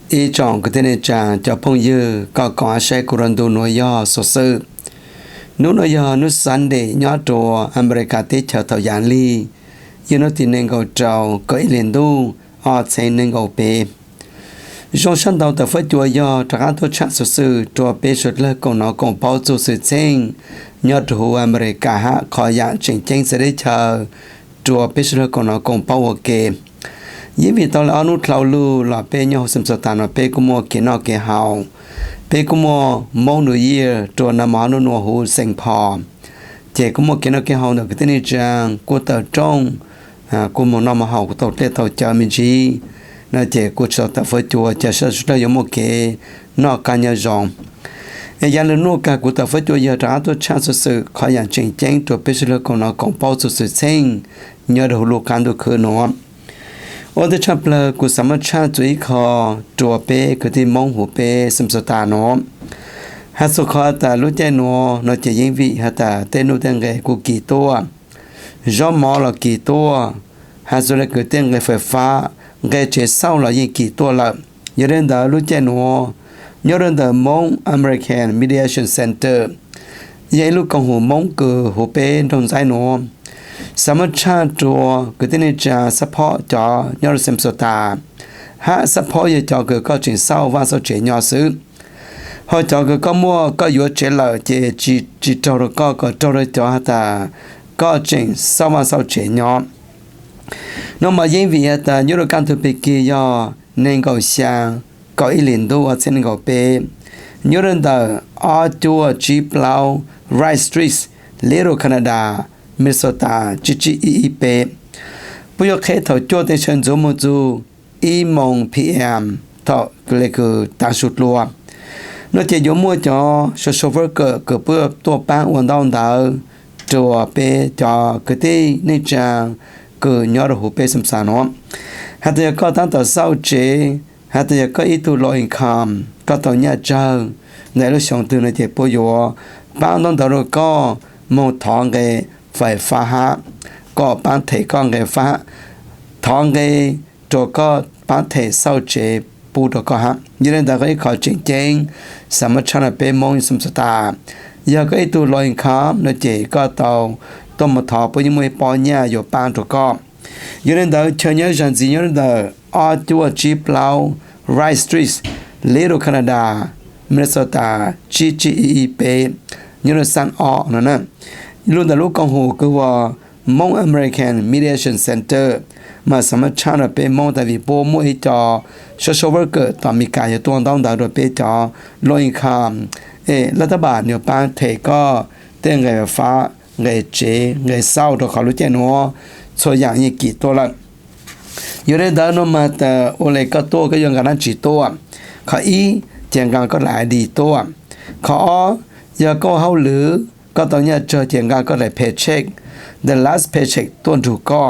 ý chọn cái tên trà cho phong dư có sẽ cuốn đồ nội do số sự nếu nội do nước sắn để nhớ trò America tết chờ thầu giản ly như nó thì nên gọi trầu có ý liền đu họ sẽ nên gọi bề trong sân đầu tập phải chùa do trả tôi chắc số sự chùa bề xuất lên còn nó còn bao nhiêu sự chênh nhớ trò America hạ khỏi dạng chỉnh chênh sẽ để chờ chùa bề xuất lên còn nó còn bao nhiêu kề những vì tao là anh út lâu lu là bé nhau xem sao ta nó bé cũng mua cái nó cái hào bé cũng mua mẫu nữ year cho nó máu nó nuôi hồ sinh phò chị cũng mua cái nó cái hào được cái tên này trang của tờ trong của một năm mà hào của tàu tết tàu chờ mình chi nó chị của tàu tàu phải chùa chờ sợ sợ giống một cái nó cá nhà rong giờ lần nuôi cả của tàu phải chùa giờ trả tôi chance sự khỏi dạng chỉnh chỉnh cho bé sự còn nó còn bao nhiêu sự sinh nhớ được lục can được khơi nó ở đây chấp là của sắm cha chuối kho chùa bé cáiที่มองหัวbé sầm sờ ta nó hát số kho ta lúc chơi nó chỉ những vị hát ta tên nó tên cái của kỳ toa do mỏ là kỳ toa hát số là cái tên cái phải phá cái chế sau là những kỳ toa là nhớ đến đó lúc chơi nhớ đến đó mong American Mediation Center vậy lúc còn hồ mong cửa hồ bé trong giải nóสมัชชาตัวก็ที่นี่จะสปอร์ตจอยอดเซมสตาฮะสปอร์ตจอก็จึงเศร้าว่าเศร้าเจียยอซื้อพอจอก็มัวก็อยู่เจริญจีจอก็จอร์จอฮะตาก็จึงเศร้าว่าเศร้าเจียยอน้องมายิ่งวิฮะตายุโรกันทุกปีกี่ยอเน่งก็เสียงก็อีหลินดูว่าเส้นก็เป็นยุโรเดอร์อาตัวจีบลาวไรสตรีสเลโรแคนาดามิสตาจีอีเปปุยเคถอจวดในเชิญจมูจูอีมงพีเอ็มถอเลยคือตาสุดลัวนอกจากยมัวจอโซเฟอร์เกิดเพื่อตัวป้างวันดาวดาวจัวเปจอคือที่นี่จังคือยอดหูเปสมสารนฮัตยาก็ตั้งแต่เศร้าเจฮัตยาก็อีตัวลอยคำก็ต่อเนี้ยเจ้าในรูปทรงตัวในเจ็บปวดป้างต้องแต่เราก็มองทองเกphải phá hạ có bán thể con cái phá thong cái chỗ có bán thể sau chế bù đồ có hạ như nên ta có ý khỏi chỉnh chỉnh sắm mất chăn bé mong sum sata giờ có ý tu lôi khám nó chỉ có tàu tôm một thọ với những người bỏ nhà rồi bán chỗ có như nên ta chơi nhớ rằng gì nhớ nên ta ở chỗ Jeep Lao Rice Street Little Canada Minnesota GGEP như là San O nữa nè luôn là lúc con hồ cứ vào mong American Mediation Center mà sắm chăn là bé mong tại vì bố mỗi cho social worker tạm bị càiตัวต้องดาวโดยbé cho lôi khámรัฐบาลเนี่ยป้าเทก็เต้นไงฟ้าไงเจไงเศร้าตัวเขารู้จักเนาะส่วนอย่างนี้กี่ตัวละอยู่ในด้านนู้นมาแต่โอเลก็ตัวก็ยังกันนั้นจีตัวเขาอีเจียงกันก็หลายดีตัวเขาอย่าก็เขาหรือก็ตอนนี้เจอเจียงกันก็ได้ paycheck the last paycheck ต้นถูกก็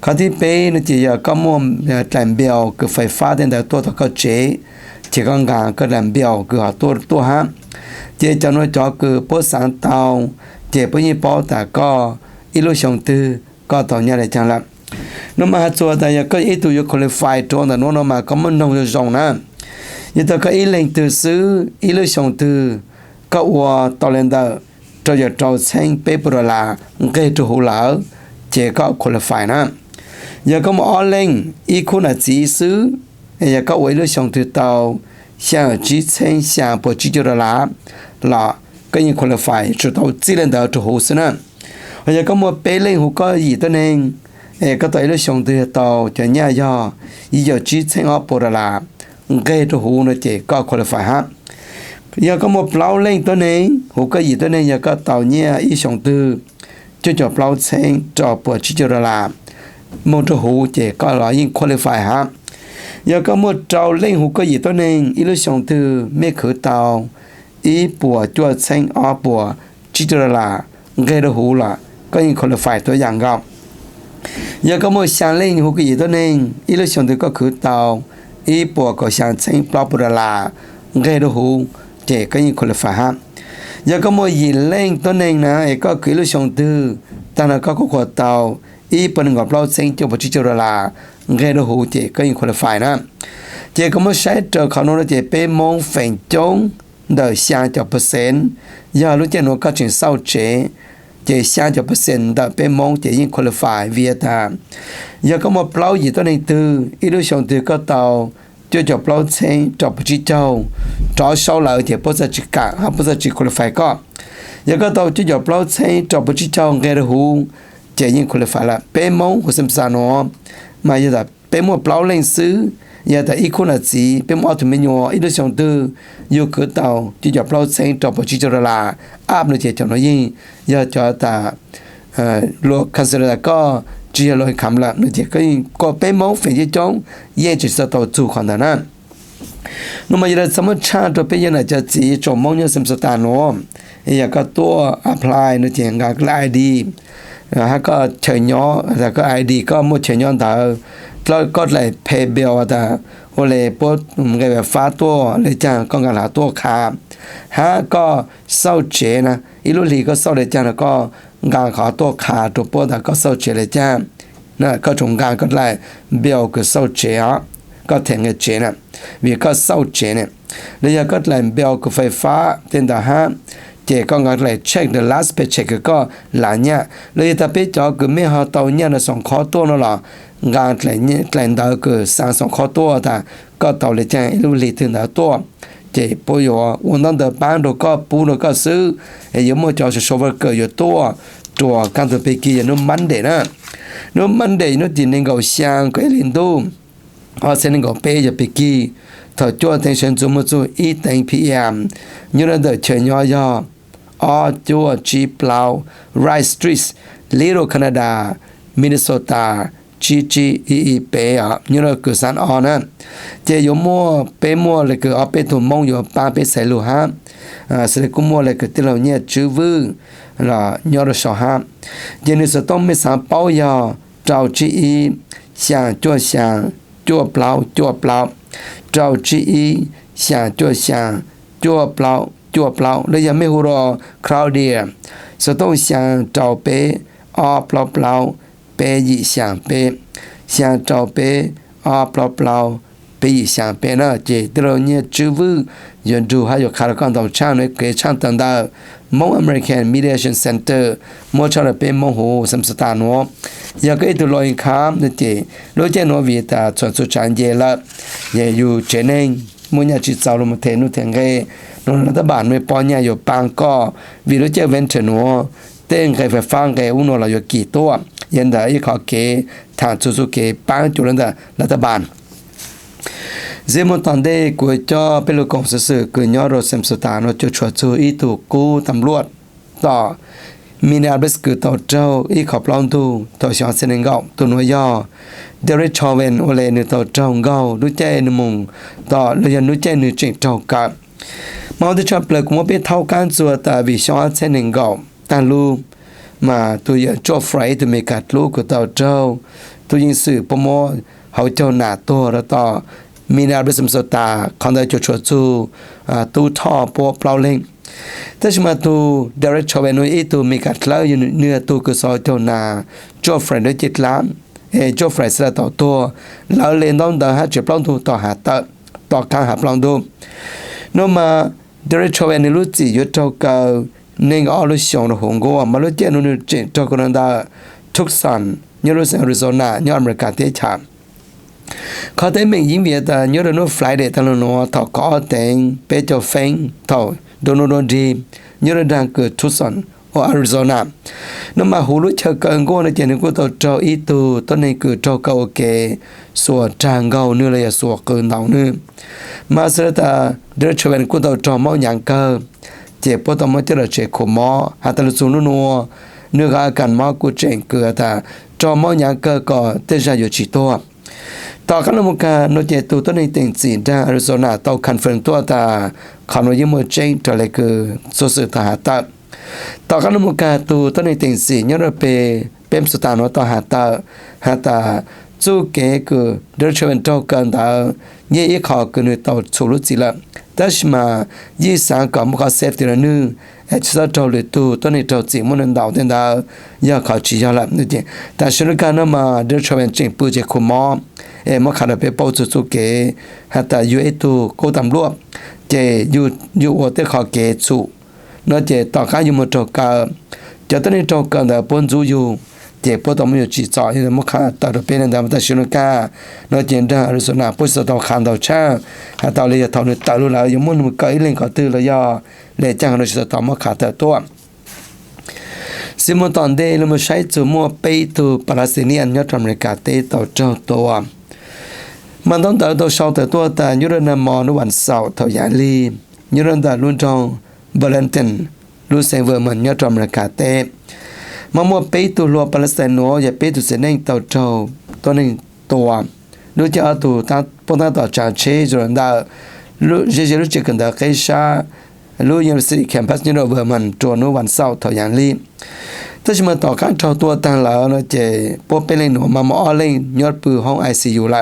เขาที่เป้นี่จีก็มั่วแต่เบี้ยวคือไฟฟ้าเดินแต่ตัวก็เจ๊เจียงกันก็แต่เบี้ยวคือตัวฮะเจ๊จะน้อยจอคือโพสต์เตาเจ๊ปุ่นยี่ปอแต่ก็อีลูกชงตื้อก็ตอนนี้เลยจังละน้องมาตัวแต่ก็อีตัวอยู่ qualify ตัวแต่น้องมาก็มันต้องจะส่งนะยี่ตัวก็อีเล่งตื้อซื้ออีลูกชงตื้อก็ว่าตอนเล่นเดอcho giờ trâu xanh paper là cái chỗ hồ lỡ chỉ có qualify nè giờ có một lên ý khu là chỉ xứ giờ có quay lưới sông từ tàu sang chỉ xanh sang bộ chỉ cho là cái như qualify chỗ tàu chỉ lên đầu chỗ hồ xứ nè giờ có một bé lên hồ có gì đó nên có tới lưới sông từ tàu cho nhà do giờ chỉ xanh ở bộ là cái chỗ hồ nó chỉ có qualify ha giờ có một plau lênตัวนี้หูก็ยีตัวนี้giờ có tàu nhẹ ý sòng tư cho plau sen cho bộ chỉ cho là một chỗหูchỉ có loại những qualify ha giờ có một trâu lênหูก็ยีตัวนี้ý lúc sòng tư mấy khử tàu ý bộ cho sen ở bộ chỉ cho là cái đồหูlà có những qualifyตัวอย่างก็giờ có một sáng lênหูก็ยีตัวนี้ý lúc sòng tư có khử tàu ý bộ có sáng sen plau bộ là cái đồหูchỉ có những qualify ha giờ có một gì lênตัวนึงนะก็คือลูกชงตื้อตอนนั้นก็ขวดเตาอีเป็นกับเราเซ็งจะไปจิจารณาเรื่องหูเจก็ยังqualifyนะเจ chỉ có một sai trò khả năng là chỉ bé mong phèn chống đời sang cho percent giờ lúc trên nó có chuyện sau chế chỉ sang cho percent đời bé mong chỉ những qualify Việt Nam giờ có một plau gì tôi nên từ illusion từ có tàu cho plau trên cho bút châu cho sau lại thì bớt chỉ cả hoặc bớt chỉ qualify có giờ có tàu cho plau trên cho bút châu nghe được hú chỉ những qualify là bé mong của xem sao nó mà giờ là bé mong plau lên xứ giờ tại ít là gì bé mong tụi mình nhỏ ít đứa sống tư yêu cửa tàu cho plau trên cho bút châu là áp nó chỉ cho nó gì giờ cho ta luật cancel là có chỉ là lời khám là nó chỉ có bé mong phải chỉ chống ye chỉ sợ tàu chủ khoản đó nhưng mà giờ là sớm cha cho bé giờ là chỉ cho mong như xem sao nó giờ cóตัว apply nó chỉ ngạc lại đi hay có chơi nhỏ là có ID có một chơi nhỏ đó có lại pay bill đó hoặc là bớt cái về phátตัวเลยจ้างก็งานหาตัวขาฮะก็เศร้าเจนะอีลูลีก็เศร้าเลยจ้างแล้วก็งานขอตัวขาตัวปวดก็เศร้าเจเลยจ้างนะก็ตรงงานก็ไล่เบี้ยวก็เศร้าเจอ่ะก็แทงเจนะวิก็เศร้าเจเนี่ยแล้วก็ไล่เบี้ยวก็ไฟฟ้าเต็มแต่ฮะเจก็งานไล่ check the last paycheck ก็หลายเนี่ยแล้วแต่ไปจอก็ไม่หาตัวเนี่ยนะส่งขอตัวนั่นหรองานไล่เนี่ยไล่ดาวก็ส่งขอตัวแต่ก็ตัวเลยจ้างอีลูลีถึงดาวตัวchỉ bây giờ quân đang được bán đồ có bù đồ có xứ thì giống như cho số vật cờ nhiều to chùa can từ bên kia nó mắn để nó mắn để nó chỉ nên gọi sang cái liên tu họ sẽ nên gọi pe giờ bên kia thở cho attention cho một số ít tiếng PM như là đợi chơi nhỏ nhỏ ở chùa Chiplau Rice Street Little Canada Minnesota GGEEP như là cửa sản on á chỉ có mua bé mua là cửa ở bên thủ mông có ba bé xài lúa ha sẽ cũng mua là cửa tiêu nhẹ chữ vư là nhớ được sao ha chỉ nên sẽ tông mấy sản bao giờ trâu chi xả chua plau trâu chi xả chua plau đây giờ mấy hồ đồ Claudia sẽ tông xả trâu bé plau bé dị sáng bé sáng trâu bé plau bé dị sáng bé nó chỉ từ nhẹ chữ vư dân chủ hay có khá con tàu trang này cái trang tầng đó mong American Mediation Center mua cho là bé mong hồ xem sự tàn nó giờ cái từ lối khám để chỉ lối trên nó vì ta chuẩn số trang dễ là dễอยู่เจนเองmua nhà chỉ giàu một thế nó thành cái nó ta bản mới bao nhàอยู่bangก็vì lối trên ven trên nó tên cái phải phang cái uno làอยู่กี่ตัวhiện tại họ kể thằng chú chú kể bán chủ nhân là ta bàn riêng một tuần đây của cho bên công sự cứ nhớ rồi xem sự ta nó cho chú ý tụ cú tầm luậtต่อMinneapolis cứ tàu trâu ý khop long tu tàu xóa sen ngọc tu nói do Derek Chauvin ole nữ tàu trâu ngao núi chơi nữ mùngต่อเลยnúi chơi nữ chuyện trâu cả mau đi cho bậc cũng biết thâu can chùa tại vì xóa sen ngọc ta lu mà tôi cho phải tôi mới cắt lúa của tàu trâu tôi nhìn sự bông mò hậu châu nà to đó to Minneapolis Minnesota còn đây cho chú tu thọ po plau lên thế mà tu Derek Chauvin nói ít tôi mới cắt lúa như tôi cứ soi châu nà cho phải nó chết lắm cho phải sẽ tàu to lão lên đó đỡ hát chụp long thu tàu hạt tợ tàu càng hạt long thu nó mà Derek Chauvin lúc chỉ cho châu cầu nên ở lúc xong là hùng gỗ mà lúc trên nó chuyện cho con ta Tucson như lúc Arizona như America thế chạm có thể mình diễn việc ta như là nó Friday ta nó thọ có tiền bé cho phanh thọ Donald Trump như là đang cửa Tucson ở Arizona nó mà hú lúc chờ cơn gỗ nó chuyện của tàu cho ít tu tôi nên cửa cho câu kể sủa trang gạo nữa là sủa cơn đau nữa mà sẽ ta đưa cho bạn của tàu cho máu nhang cơ chỉ bắt đầu mới là chỉ khổ máu, hay là xuống nó nước ga cần máu của chuyện cửa ta cho máu nhang cơ có tên ra nhiều chỉ to. Tao cái một cái nó chỉ tụ tôi nên tiền gì ra Arizona tao confirm tôi ta khám nói một chuyện trở lại cái số sự ta ta. Tao cái một cái tụ tôi nên tiền gì nhớ là bem sự ta nó tao ta chú cái cái đứa chơi bên trong cần ta như ý khó cái người tao xử lý gì là đó mà như sáng có một cái safety là nữ hết sức trâu lệ tu tôi này trâu chỉ muốn đào tên ta giờ khó chỉ cho làm như thế ta sẽ cái nó mà đứa chơi bên trên bự chỉ khủng mỏ มอขาดไปเป้าสุเกฮัตตาอยู่ตัวโกตำรวจเจอยู่วัวเตขอเกสุเนาะเจต่อข้าอยู่มาจกจะต้องในจกแต่ปนจูอยู่เจ็บปวดต้องมีจีจ่อที่มุขตัดเป็นอันดับตัดชินกาเนาะเจนได้อริสนาพุทธต่อขันต่อชาหาต่อเลยจะทำในตาลุแล้วยังมุ่งมือก็อีเล่นก็ตื้อเลยย่อเลยจ้างอริสต่อมุขตัดตัวซิมตอนเดลมาใช้จูมัวไปตัวปาเลสไตนียนยอดอเมริกาเตต่อเจ้าตัวมันต้องต่อชาวตัวแต่ยุโรนามอนวันเสาร์เท่าอย่างลียุโรนแต่รุ่นจงเบลเลนตันรู้เซเวอร์มันยอดอเมริกาเตมามัวไปตัวรัวปาเลสไตน์อย่าไปตัวเสนงต่อเจ้าตัวหนึ่งตัวรู้จะเอาตัวตั้งพวกตั้งต่อจากเชจนได้รู้จะรู้จักกันได้แค่ชารู้ยังสิแคมปัสยูโรเวอร์มันตัวนู้วันเสาร์เท่าอย่างลีถ้าจะมาต่อการเจ้าตัวตั้งแล้วเราจะพบเป็นเรื่องหนูมาอ้อเล่นยอดปืนห้อง ICU ละ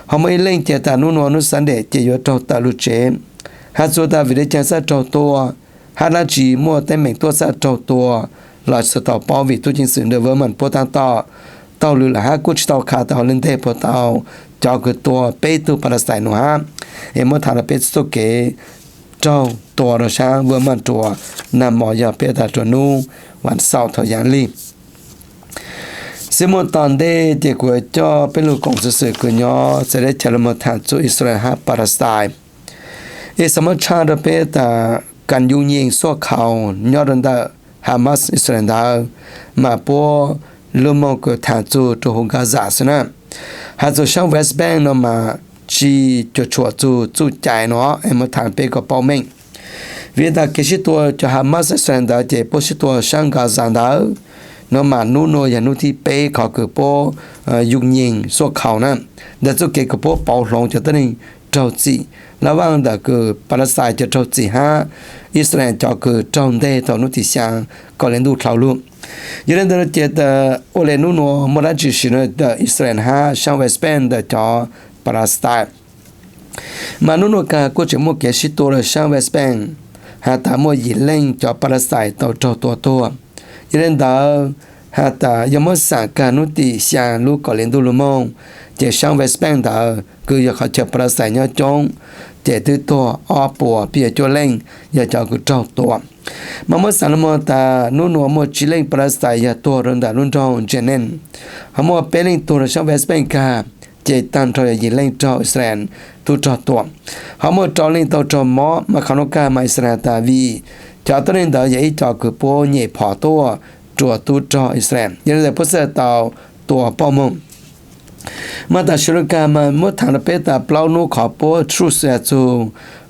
เขาไม่เล่นเจตานุนวนุสันเดจะยอดเจ้าตาลุเจหาตัวตาวิเดจันสัตเจ้าตัวหาลาจีมัวแต่เหม่งตัวสัตเจ้าตัวหลอดสตอปอวิตัวจริงสื่อเดเวอร์มันพอตั้งต่อหรือหากุชต่อขาต่อเล่นเทพอต่อจอคือตัวเปตัวปาเลสไตน์หนูฮะเมื่อทานเป็ดสุเกเจ้าตัวเราช้างเวอร์มันตัวนำหมอยาเปตาตัวนู้วันเสาร์เท่าอย่างลีซิมตอนเดเด็กวัวเจ้าเป็นลูกของสื่อกุญยอจะได้เชลมทานจูอิสราเอลฮะปาเลสไตน์สมัชชาเปตาการยุ่งยิงสู้เขายอดดาฮามาสอิสราเอลมาปัวลุมก็ทานจูตัวหงกาซาสนะหาจูช่างเวสต์แบงก์นมาจีจะชัวจูใจเนาะมาทานเปก็เป้าเม่งเวลาเกชิตัวจะฮามาสอิสราเอลเจ็บปวดตัวช่างกาซาดาเนาะมานู่นอย่างนู้นที่เป้เขาคือปัวยุ่งยิงสู้เขานะแต่จูเกก็ปัวเป่าลงจะต้องเจ้าจีระหว่างแต่คือปาเลสไตน์จะเจ้าจีฮะอิสราเอลจะคือเจ้าเดตอนนู้นที่ช่างก็เล่นดูข่าวลุ่มยันเดินเจตโอเลนูโนมราจิชินเดอิสราเอลฮะช่างเวสเปนเดจอปาเลสไตน์มานู่นก็กูจะมั่วเกชิตัวเลยช่างเวสเปนหาตามมั่วยิงเล่นจอปาเลสไตน์ต่อเจ้าตัวยันเดินหาตายมั่วสังการนุติช่างลูกก็เล่นดูลุมงเจช่างเวสเปนเดคืออยากเขาจะปาเลสไตน์เนี่ยจงเจตื้อตัวอ้อปัวเปียจเล่งอยากจะกูเจ้าตัวมาเมื่อสันมตานู่นมัวจิเล่งปราศัยตัวรุ่นดารุ่นจองเจเนนหมัวเป็นเล่งตัวชาวเวสเปนกาเจตันทอยยิเล่งจออิสราเอลตัวจอตัวหมัวจอเล่งตัวจอมอมาขนกามาอิสราเอลตาวีจอตัวเล่งดาวใหญ่จอคือปัวเหย่พอตัวจัวตัวจออิสราเอลยันแต่พุทธเต่าตัวป้อมมาแต่ชุลกามาเมื่อทางเปตาเปล่านูขอปัวทรูเสียจู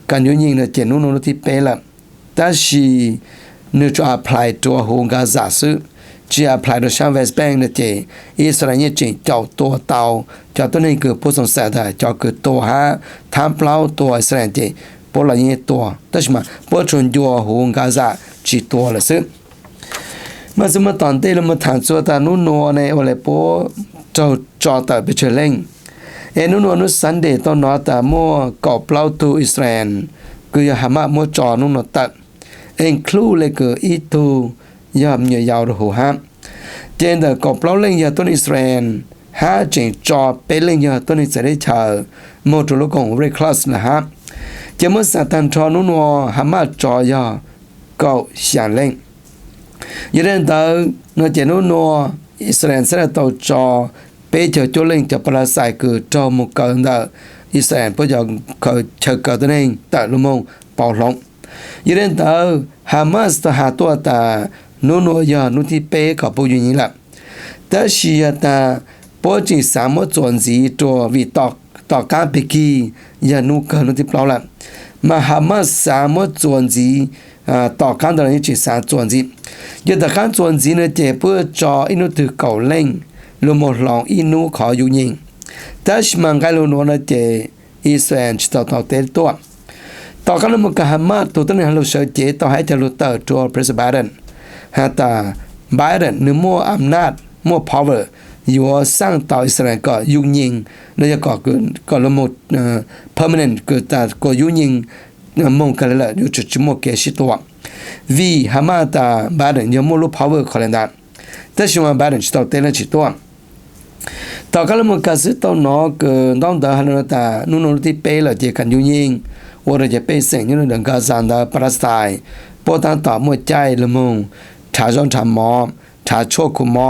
การยุ่งยิงเนี่ยเจนู่นที่เปล่า但是你就 apply ตัวหงกาซาซึจะ apply ตัวช่างเวสแบงเนี่ยเจอิสราเอลจริงเจ้าตัวเตาเจ้าตัวนี้คือผู้สงสัยได้เจ้าคือตัวฮะทำเปล่าตัวอิสราเอลเจพวกเราเนี่ยตัวแต่是嘛พวกชนตัวหงกาซาจีตัวละซึมาสมตอนเตลมาถามตัวตานู่นนัวในอะไรพวกเจ้าจอแต่ไปเฉลิงนู่นนัวนู่นสันเดย์ตอนนอแต่มั่วก่อเปล่าตัวอิสราเอลคือหามามั่วจอนู่นนอตัดinclude เลยคืออีตัวยามเหนียวยาวหรือหัวฮะเจนแต่กอบเล่าเล่นยาต้นอิสราเอลฮะเจนจอเป็นเล่นยาต้นอิสราเอลชาโมตุลกงเรคลาสนะฮะเจมื่อสัตันทอนุ่นวหามาจอยาก็เสียงเล่นยันเดินเนื้อเจนุ่นวอิสราเอลเสด็จต่อจอเป้เจอจุเล่นจะปราศัยคือจอมุกกันเดอิสราเอลพวกจะเขาเชิดกันตัวเองแต่ลุมงเป่าลงยันเดินฮามาสหาตัวตาโนโนยานุที่เป้เขาพูดอย่างนี้แหละแต่ชียตาพอจิสามารถจวนสีตัววิต่อการพิกียานุกันนุที่เปล่าละมาฮามาสสามารถจวนสีต่อการตอนนี้จิสามจวนสียาต่อการจวนสีเนี่ยเจ็บเพื่อจออินุถือเก่าเล่งลมหลองอินุขออยู่ยิงแต่ชมังกาลุนวนเจอิสราเอลต่อเตลตัวต่อกันแล้วมันก็หามาตัวต้นฮัลโหลเชเจต่อให้จะรู้ต่อตัวประธานาธิบดีฮะแต่ไบเดนนึกมั่วอำนาจมั่ว power อยู่สร้างต่ออิสราเอลก็ยุ่งยิงแล้วจะก็ละหมดpermanent ก็แต่ก็ยุ่งยิงมองกันแล้วอยู่จุดมั่วเกชิตัววีหามาแต่ไบเดนยังมั่วรู้ power คนละนั้นแต่ช่วงไบเดนต่อเตลชิตัว ต่อการละมุกาซึตอนอก็ต้องเดินหันตานู่นที่เป้ละเจกันยุ่งยิงว่าเราจะไปเสียงนู่นเดินกาซันดาปราศัยพอตั้งต่อมวยใจละมุงชาจอนชาหมอชาโชคุหมอ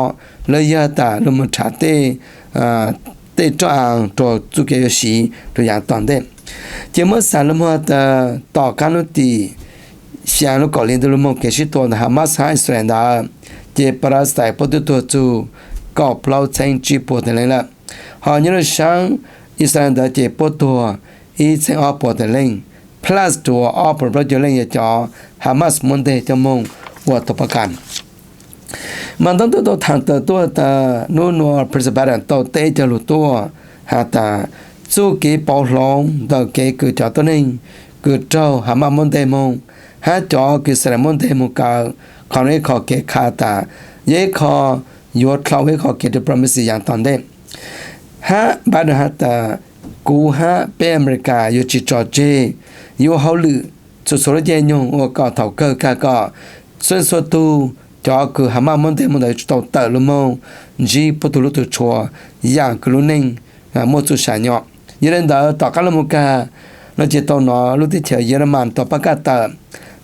เลยยาตาละมุงชาเตเตจ้างตัวจุกเกยสีตัวอย่างตอนเด็กเจมื่อสารละมุงต่อการลุตี想了搞领导了么？开始多的哈马斯还算的，这不拉塞不都多做搞不老成直播的人了。好，你了想一算的这不多，一成二播的人 ，plus 多二播不就人也叫哈马斯蒙的叫蒙，我都不干。มันต้องตัวทางตัวแต่นู่นว่าประสบการณ์ตัวเตจะรู้ตัวหาแต่สู้กี่ปอลงตัวเกี่คือจะตัวนึงคือเจ้าหามามันได้มงหาจอคือแสดงมันได้มงกาขอให้ขอเกี่ยขาตาเย่ขอยอดเขาให้ขอเกี่ยประมิสิอย่างตอนเด็กหาบ้านหาแต่กูหาเป็นอเมริกาอยู่จิจอเจอยู่เขาหรือสุดๆเย็นยงว่าก็เท่าเกิดก็ส่วนสุดตัวcho cứ hàm mong thế mong đại tàu tờ luôn mong chỉ bắt đầu từ chùa dạng cứ luôn nên một chút sản nhỏ như thế đó tàu cá luôn cả nó chỉ tàu nó lúcที่เที่ยวเยอรมันtàuปากตา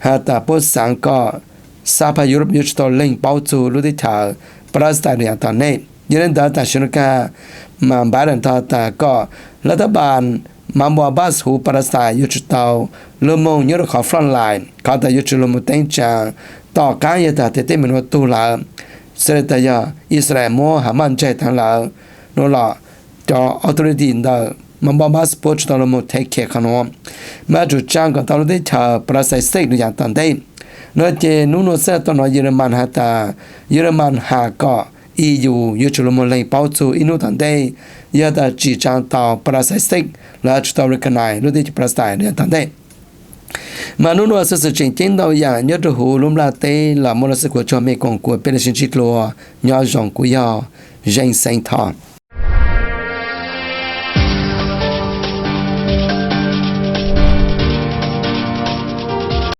หาตาพวกสังก็ซาพายุโรปยุโรปตาวเล่งเป้าจูlúcที่เที่ยวปราศจากอย่างตอนนี้như thế đóแต่ชนกามาบ้านตาตาก็รัฐบาลมาบัวบาสหูปราศจากยุโรปตาวเริ่มมองยุโรปขอฟรอนไลน์เขาแต่ยุโรปลงมือเต็งจางต่อการยาตาเตมันว่าตัวละเสด็จยาอิสราเอลมัวหามันใจทางละโนละจอออโตริตี้ดามันบาสปอร์ตตลอดมุเทคเคขนมมาจุดจ้างก็ตลอดได้ชาประสาทเสกดูอย่างตันได้เนื้อเจนูโนเซตอนเยอรมันหาตาเยอรมันหาก็EU ยุชลมุเลยเป้าจูอินุตันได้ยาตาจีจางต่อประสาทเสกและจุดต่อเรกันไหนรู้ได้ประสาทเนี่ยตันได้mà nó nói sự chỉnh chính đầu dạng nhớ được hồ lúm la tê là một sự của cho mấy con của bên sinh chít lúa nhỏ dòng của nhau danh xanh thọ